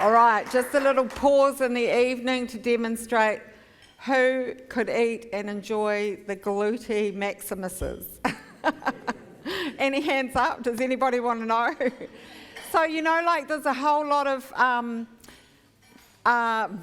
All right, just a little pause in the evening to demonstrate who could eat and enjoy the gluten maximuses. Any hands up? Does anybody want to know? So, like there's a whole lot of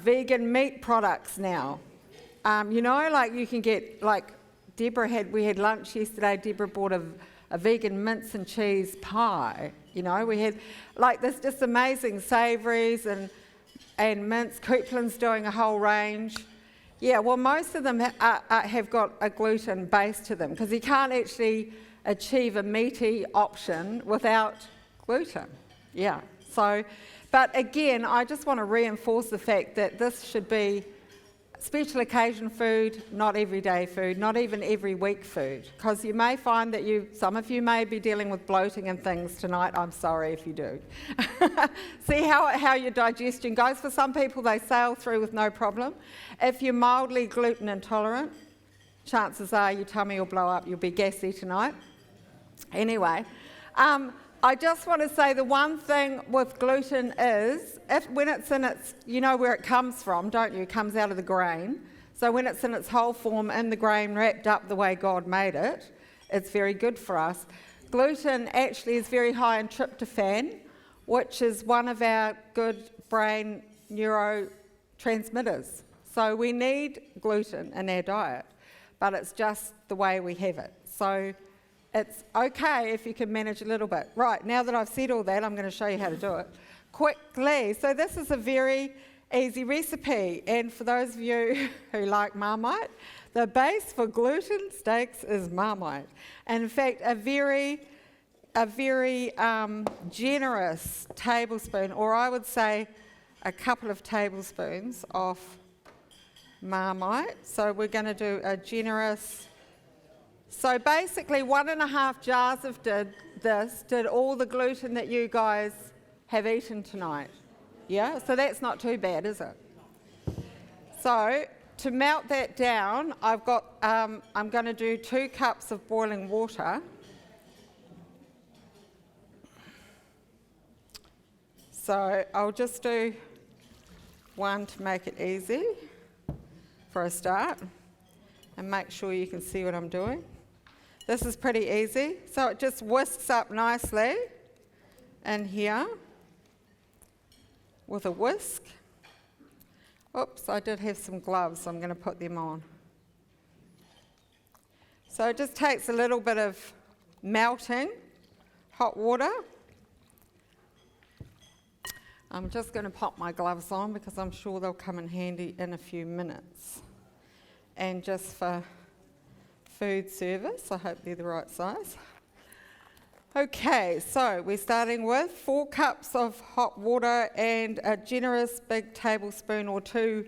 vegan meat products now. Like you can get, like we had lunch yesterday, Deborah bought a vegan mince and cheese pie. We had, there's just amazing savouries and mince. Coupland's doing a whole range. Yeah, well, most of them have got a gluten base to them because you can't actually achieve a meaty option without gluten. Yeah, so, but again, I just want to reinforce the fact that this should be special occasion food, not everyday food, not even every week food, because you may find that some of you may be dealing with bloating and things tonight. I'm sorry if you do. See how your digestion goes. For some people, they sail through with no problem. If you're mildly gluten intolerant, chances are your tummy will blow up. You'll be gassy tonight. Anyway, I just want to say the one thing with gluten is, when it's in its, you know where it comes from, don't you? It comes out of the grain. So when it's in its whole form in the grain, wrapped up the way God made it, it's very good for us. Gluten actually is very high in tryptophan, which is one of our good brain neurotransmitters. So we need gluten in our diet, but it's just the way we have it. So it's okay if you can manage a little bit. Right, now that I've said all that, I'm going to show you how to do it quickly. So this is a very easy recipe, and for those of you who like marmite, the base for gluten steaks is marmite. And in fact, a very generous tablespoon, or I would say a couple of tablespoons of marmite. So we're going to do a generous. So basically 1.5 jars of this did all the gluten that you guys have eaten tonight. Yeah, so that's not too bad, is it? So to melt that down, I'm going to do 2 cups of boiling water. So I'll just do 1 to make it easy for a start, and make sure you can see what I'm doing. This is pretty easy. So it just whisks up nicely in here with a whisk. Oops, I did have some gloves, so I'm going to put them on. So it just takes a little bit of melting hot water. I'm just going to pop my gloves on because I'm sure they'll come in handy in a few minutes. And just for food service, I hope they're the right size. Okay, so we're starting with 4 cups of hot water and a generous big tablespoon or 2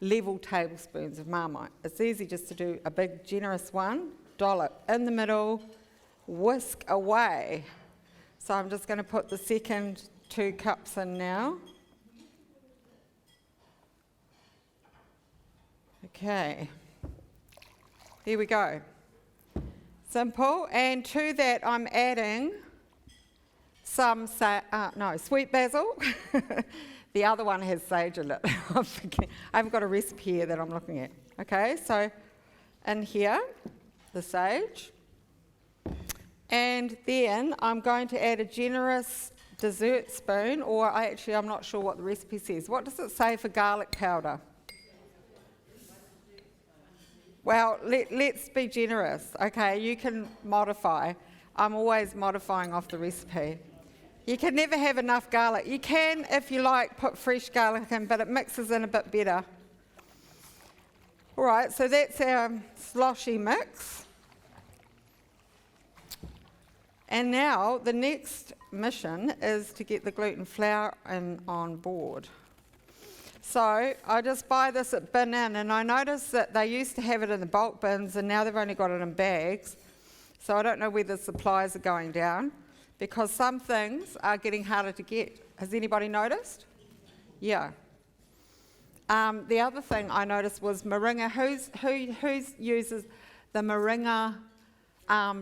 level tablespoons of marmite. It's easy just to do a big generous one, dollop in the middle, whisk away. So I'm just going to put the second 2 cups in now. Okay. There we go. Simple. And to that, I'm adding some sweet basil. The other one has sage in it. I haven't got a recipe here that I'm looking at. Okay, so in here, the sage. And then I'm going to add a generous dessert spoon, or I'm not sure what the recipe says. What does it say for garlic powder? Well, let's be generous, okay? You can modify. I'm always modifying off the recipe. You can never have enough garlic. You can, if you like, put fresh garlic in, but it mixes in a bit better. All right, so that's our sloshy mix. And now the next mission is to get the gluten flour on board. So I just buy this at Bin Inn, and I noticed that they used to have it in the bulk bins, and now they've only got it in bags. So I don't know whether supplies are going down, because some things are getting harder to get. Has anybody noticed? Yeah. The other thing I noticed was moringa. Who uses the moringa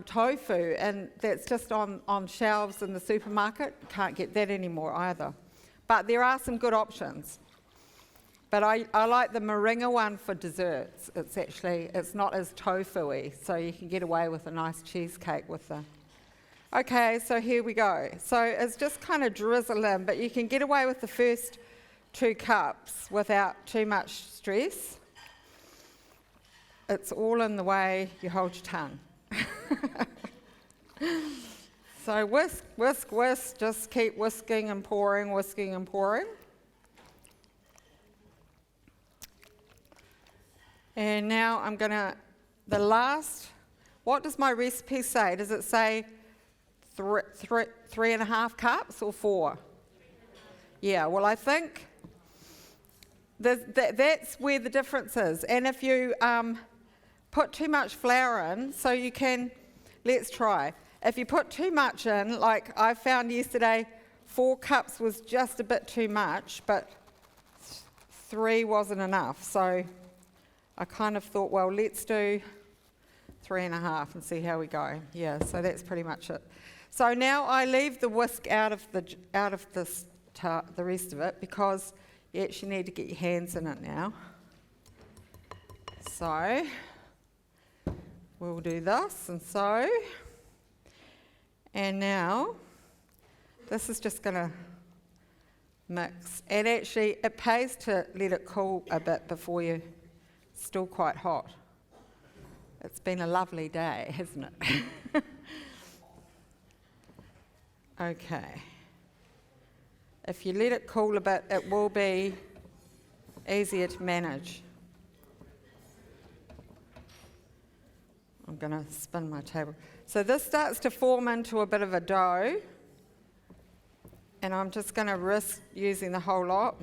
tofu? And that's just on shelves in the supermarket. Can't get that anymore either. But there are some good options. But I like the moringa one for desserts. It's not as tofu-y, so you can get away with a nice cheesecake with the... Okay, so here we go. So it's just kind of drizzle in, but you can get away with the first 2 cups without too much stress. It's all in the way you hold your tongue. So whisk, whisk, whisk, just keep whisking and pouring, whisking and pouring. And now I'm going to, what does my recipe say? Does it say 3.5 cups or 4? Yeah, well, I think that's where the difference is. And if you put too much flour in, so you can, let's try. If you put too much in, like I found yesterday, 4 cups was just a bit too much, but 3 wasn't enough. So I kind of thought, well, let's do 3.5 and see how we go. Yeah, so that's pretty much it. So now I leave the whisk out of the rest of it because you actually need to get your hands in it now. So we'll do this and so. And now this is just going to mix. And actually it pays to let it cool a bit before you... Still quite hot. It's been a lovely day, hasn't it? Okay. If you let it cool a bit, it will be easier to manage. I'm going to spin my table. So this starts to form into a bit of a dough. And I'm just going to risk using the whole lot.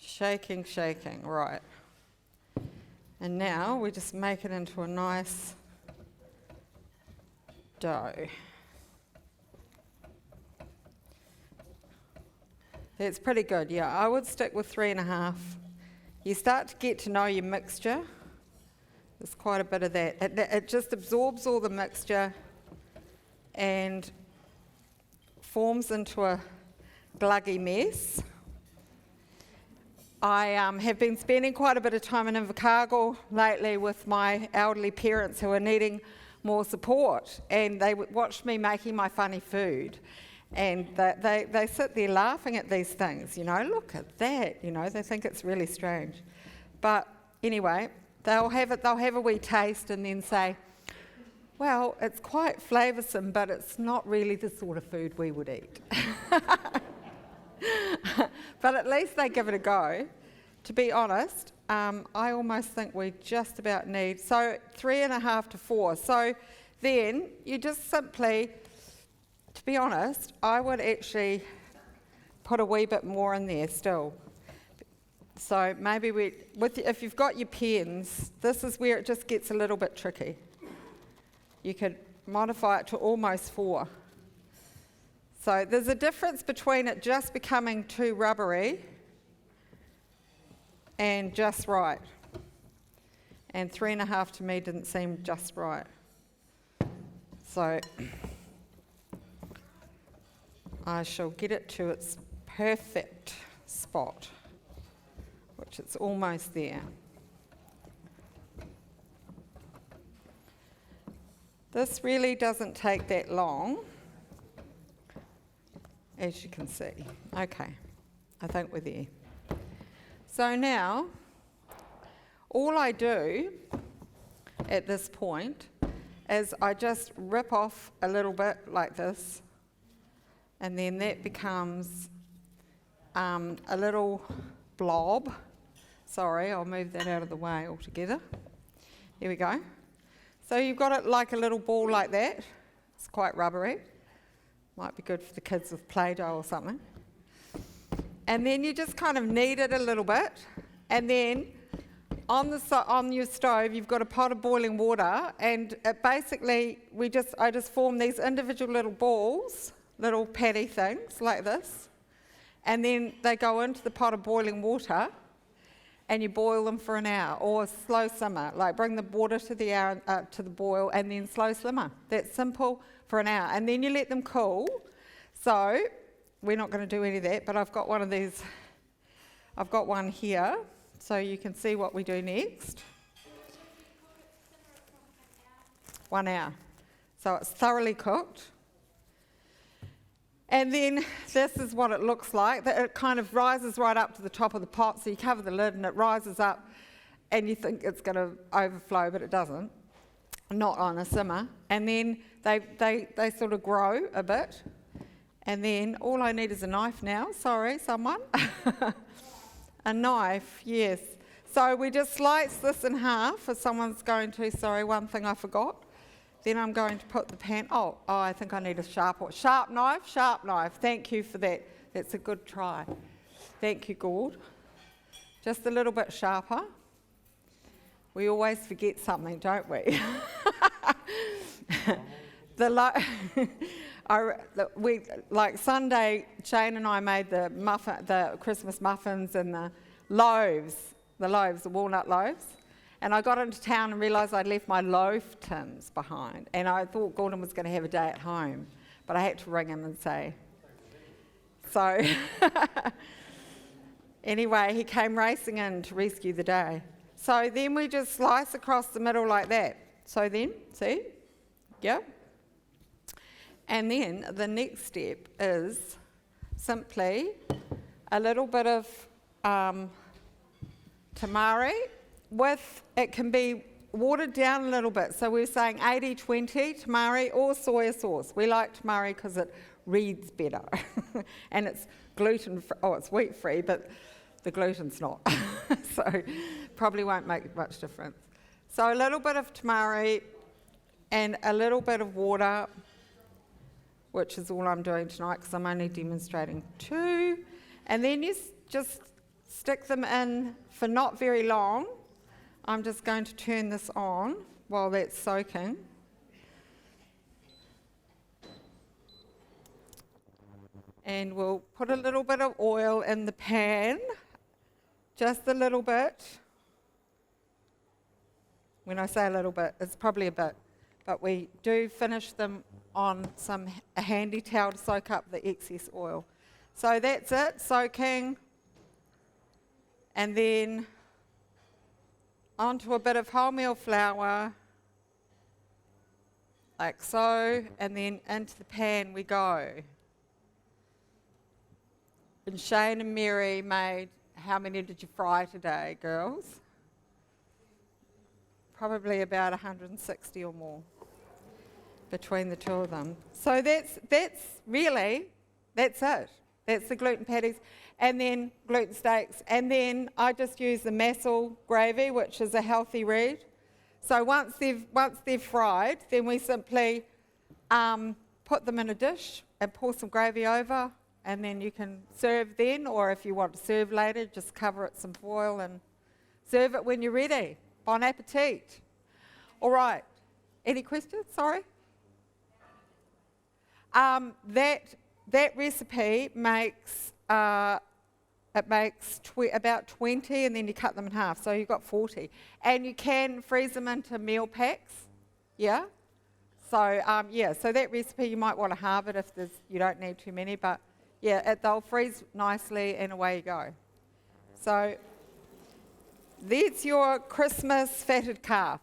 Shaking, shaking, right. And now we just make it into a nice dough. That's pretty good, yeah. I would stick with 3.5. You start to get to know your mixture. There's quite a bit of that. It just absorbs all the mixture and forms into a gluggy mess. I have been spending quite a bit of time in Invercargill lately with my elderly parents who are needing more support, and they watched me making my funny food, and they sit there laughing at these things, you know, look at that, you know, they think it's really strange. But anyway, they'll have a wee taste and then say, well, it's quite flavoursome, but it's not really the sort of food we would eat. But at least they give it a go. To be honest, I almost think we just about need, so 3.5 to 4. So then you just simply, to be honest, I would actually put a wee bit more in there still. So maybe if you've got your pens, this is where it just gets a little bit tricky. You could modify it to almost 4. So there's a difference between it just becoming too rubbery and just right. And 3.5 to me didn't seem just right. So I shall get it to its perfect spot, which it's almost there. This really doesn't take that long, as you can see. Okay, I think we're there. So now, all I do at this point is I just rip off a little bit like this, and then that becomes a little blob. Sorry, I'll move that out of the way altogether. Here we go. So you've got it like a little ball like that. It's quite rubbery. Might be good for the kids with Play-Doh or something. And then you just kind of knead it a little bit, and then on your stove you've got a pot of boiling water, and basically I just form these individual little balls, little patty things like this, and then they go into the pot of boiling water, and you boil them for an hour, or slow simmer, like bring the water to the hour, to the boil, and then slow simmer. That's simple for an hour, and then you let them cool. So we're not going to do any of that, but I've got one of these. I've got one here, so you can see what we do next. 1 hour. So it's thoroughly cooked. And then this is what it looks like. It kind of rises right up to the top of the pot, so you cover the lid and it rises up, and you think it's going to overflow, but it doesn't. Not on a simmer. And then they sort of grow a bit. And then all I need is a knife now. Sorry, someone. A knife, yes. So we just slice this in half if someone's going to. Sorry, one thing I forgot. Then I'm going to put the pan. Oh, I think I need a sharp knife. Thank you for that. That's a good try. Thank you, Gord. Just a little bit sharper. We always forget something, don't we? Like Sunday, Shane and I made the Christmas muffins and the walnut loaves. And I got into town and realised I'd left my loaf tins behind. And I thought Gordon was going to have a day at home. But I had to ring him and say. So anyway, he came racing in to rescue the day. So then we just slice across the middle like that. So then, see? Yeah. And then the next step is simply a little bit of tamari. It can be watered down a little bit. So we're saying 80-20 tamari or soy sauce. We like tamari because it reads better. And it's it's wheat free, but the gluten's not. So probably won't make much difference. So a little bit of tamari and a little bit of water, which is all I'm doing tonight because I'm only demonstrating 2. And then you just stick them in for not very long. I'm just going to turn this on while that's soaking. And we'll put a little bit of oil in the pan, just a little bit. When I say a little bit, it's probably a bit, but we do finish them on a handy towel to soak up the excess oil. So that's it, soaking. And then onto a bit of wholemeal flour, like so, and then into the pan we go. And Shane and Mary made, how many did you fry today, girls? Probably about 160 or more between the two of them. So that's it. That's the gluten patties, and then gluten steaks. And then I just use the basil gravy, which is a healthy read. So once they've fried, then we simply put them in a dish and pour some gravy over, and then you can serve then, or if you want to serve later, just cover it some foil and serve it when you're ready. Bon appetit. All right. Any questions? Sorry. That recipe makes about 20, and then you cut them in half, so you've got 40. And you can freeze them into meal packs, yeah? So, so that recipe, you might want to halve it if you don't need too many, but yeah, they'll freeze nicely and away you go. So, that's your Christmas fatted calf.